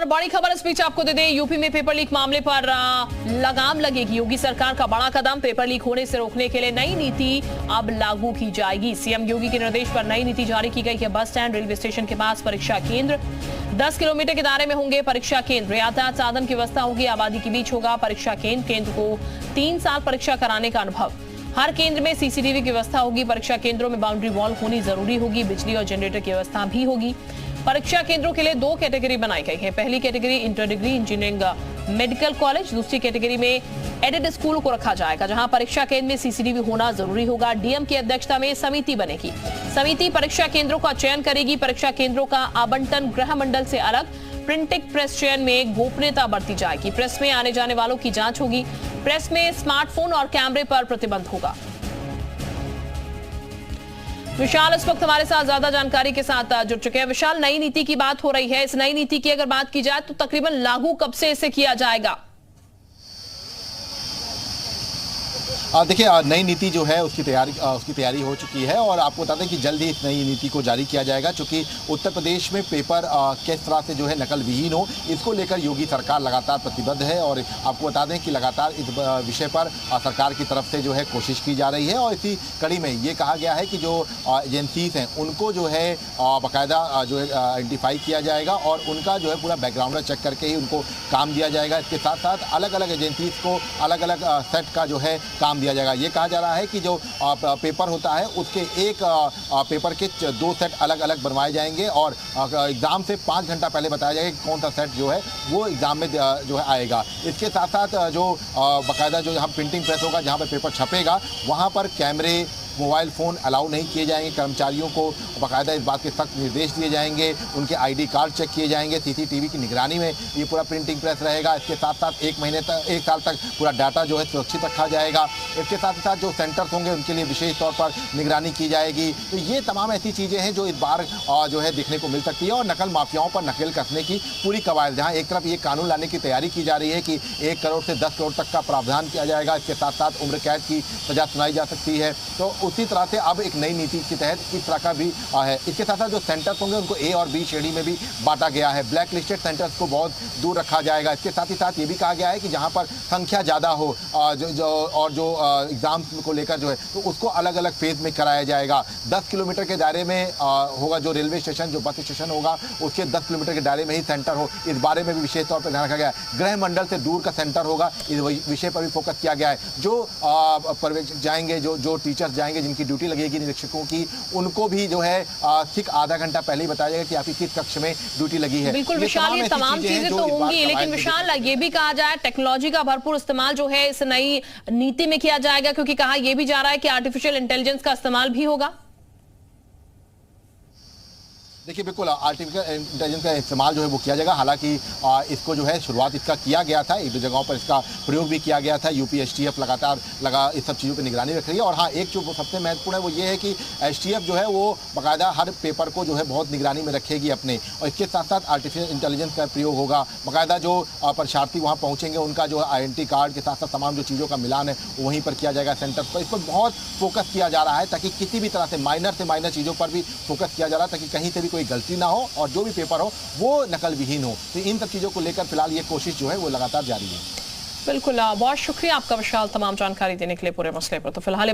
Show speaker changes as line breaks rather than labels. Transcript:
और बड़ी खबर इस बीच आपको दे दें, यूपी में पेपर लीक मामले पर लगाम लगेगी। योगी सरकार का बड़ा कदम, पेपर लीक होने से रोकने के लिए नई नीति अब लागू की जाएगी। सीएम योगी के निर्देश पर नई नीति जारी की गई है। बस स्टैंड, रेलवे स्टेशन के पास परीक्षा केंद्र, 10 किलोमीटर के दायरे में होंगे परीक्षा केंद्र। यातायात साधन की व्यवस्था होगी, आबादी के बीच होगा परीक्षा केंद्र। केंद्र को 3 साल परीक्षा कराने का अनुभव। हर केंद्र में सीसीटीवी की व्यवस्था होगी। परीक्षा केंद्रों में बाउंड्री वॉल होनी जरूरी होगी। बिजली और जनरेटर की व्यवस्था भी होगी। परीक्षा केंद्रों के लिए 2 कैटेगरी बनाई गई है। पहली category inter degree engineering medical college, दूसरी कैटेगरी में एडेड स्कूल को रखा जाएगा, जहां परीक्षा केंद्र में सीसीटीवी होना जरूरी होगा। डीएम की अध्यक्षता में समिति बनेगी। समिति परीक्षा केंद्रों का चयन करेगी। परीक्षा केंद्रों का आवंटन गृह मंडल से अलग। प्रिंटिंग प्रेस चयन में गोपनीयता बरती जाएगी। प्रेस में आने जाने वालों की जांच होगी। प्रेस में स्मार्टफोन और कैमरे पर प्रतिबंध होगा। विशाल इस वक्त हमारे साथ ज्यादा जानकारी के साथ जुड़ चुके हैं। विशाल, नई नीति की बात हो रही है। इस नई नीति की अगर बात की जाए तो तकरीबन लागू कब से इसे किया जाएगा?
देखिए, नई नीति जो है उसकी तैयारी हो चुकी है और आपको बता दें कि जल्द ही इस नई नीति को जारी किया जाएगा, क्योंकि उत्तर प्रदेश में पेपर किस तरह से जो है नकल विहीन हो, इसको लेकर योगी सरकार लगातार प्रतिबद्ध है। और आपको बता दें कि लगातार इस विषय पर सरकार की तरफ से जो है कोशिश की जा रही है। और इसी कड़ी में ये कहा गया है कि जो एजेंसीज हैं उनको जो है बाकायदा जो है आइडेंटिफाई किया जाएगा और उनका जो है पूरा बैकग्राउंड चेक करके ही उनको काम दिया जाएगा। इसके साथ साथ अलग अलग एजेंसीज को अलग अलग सेट का जो है काम दिया जाएगा। ये कहा जा रहा है कि जो पेपर होता है उसके एक पेपर के 2 सेट अलग अलग बनवाए जाएंगे और एग्ज़ाम से 5 घंटा पहले बताया जाएगा कि कौन सा सेट जो है वो एग्ज़ाम में जो है आएगा। इसके साथ साथ जो बाकायदा जो यहाँ प्रिंटिंग प्रेस होगा, जहाँ पर पेपर छपेगा, वहाँ पर कैमरे, मोबाइल फ़ोन अलाउ नहीं किए जाएंगे। कर्मचारियों को बाकायदा इस बात के सख्त निर्देश दिए जाएंगे। उनके आईडी कार्ड चेक किए जाएंगे। सीसीटीवी की निगरानी में ये पूरा प्रिंटिंग प्रेस रहेगा। इसके साथ साथ 1 साल तक पूरा डाटा जो है सुरक्षित रखा जाएगा। इसके साथ साथ जो सेंटर्स होंगे उनके लिए विशेष तौर पर निगरानी की जाएगी। तो ये तमाम ऐसी चीज़ें हैं जो इस बार जो है देखने को मिल सकती है। और नकल माफियाओं पर नकेल कसने की पूरी कवायद, जहाँ एक तरफ ये कानून लाने की तैयारी की जा रही है कि 1 करोड़ से 10 करोड़ तक का प्रावधान किया जाएगा। इसके साथ साथ उम्र कैद की सजा सुनाई जा सकती है। तो उसी तरह से अब एक नई नीति के तहत इस तरह का भी है। इसके साथ साथ जो सेंटर्स होंगे उनको ए और बी श्रेणी में भी बांटा गया है। ब्लैक लिस्टेड सेंटर्स को बहुत दूर रखा जाएगा। इसके साथ ही साथ ये भी कहा गया है कि जहां पर संख्या ज़्यादा हो जो एग्जाम को लेकर जो है तो उसको अलग अलग फेज में कराया जाएगा। 10 किलोमीटर के दायरे में होगा जो रेलवे स्टेशन, जो बस स्टेशन होगा उसके 10 किलोमीटर के दायरे में ही सेंटर हो, इस बारे में भी विशेष तौर पर ध्यान रखा गया है। गृह मंडल से दूर का सेंटर होगा, इस विषय पर भी फोकस किया गया है। जो पर्यवेक्षक जाएंगे, जो टीचर्स जाएंगे, जिनकी ड्यूटी लगेगी निरीक्षकों की, उनको भी जो है ठीक आधा घंटा पहले ही बताया जाएगा कि आपकी किस कक्ष में ड्यूटी लगी है।
बिल्कुल विशाल, ये तमाम चीजें तो होंगी, लेकिन विशाल ये भी कहा जाए टेक्नोलॉजी का भरपूर इस्तेमाल जो है इस नई नीति में किया जाएगा, क्योंकि कहा यह भी जा रहा है कि आर्टिफिशियल इंटेलिजेंस का इस्तेमाल भी होगा।
देखिए, बिल्कुल आर्टिफिशियल इंटेलिजेंस का इस्तेमाल जो है वो किया जाएगा। हालांकि इसको जो है शुरुआत इसका किया गया था, 1-2 जगहों पर इसका प्रयोग भी किया गया था। यूपी एसटीएफ लगातार इस सब चीज़ों पर निगरानी रख रही है। और हाँ, एक जो सबसे महत्वपूर्ण है वो ये है कि एसटीएफ जो है वो बाकायदा हर पेपर को जो है बहुत निगरानी में रखेगी अपने। और इसके साथ साथ आर्टिफिशियल इंटेलिजेंस का प्रयोग होगा। बाकायदा जो परीक्षार्थी वहाँ पहुँचेंगे उनका जो आइडेंटिटी कार्ड के साथ साथ तमाम जो चीज़ों का मिलान है वहीं पर किया जाएगा सेंटर पर। इस पर बहुत फोकस किया जा रहा है ताकि किसी भी तरह से माइनर चीज़ों पर भी फोकस किया जा रहा है, ताकि कहीं से भी कोई गलती ना हो और जो भी पेपर हो वो नकल विहीन हो। तो इन सब चीजों को लेकर फिलहाल ये कोशिश जो है वो लगातार जारी है।
बिल्कुल, बहुत शुक्रिया आपका विशाल, तमाम जानकारी देने के लिए पूरे मसले पर। तो फिलहाल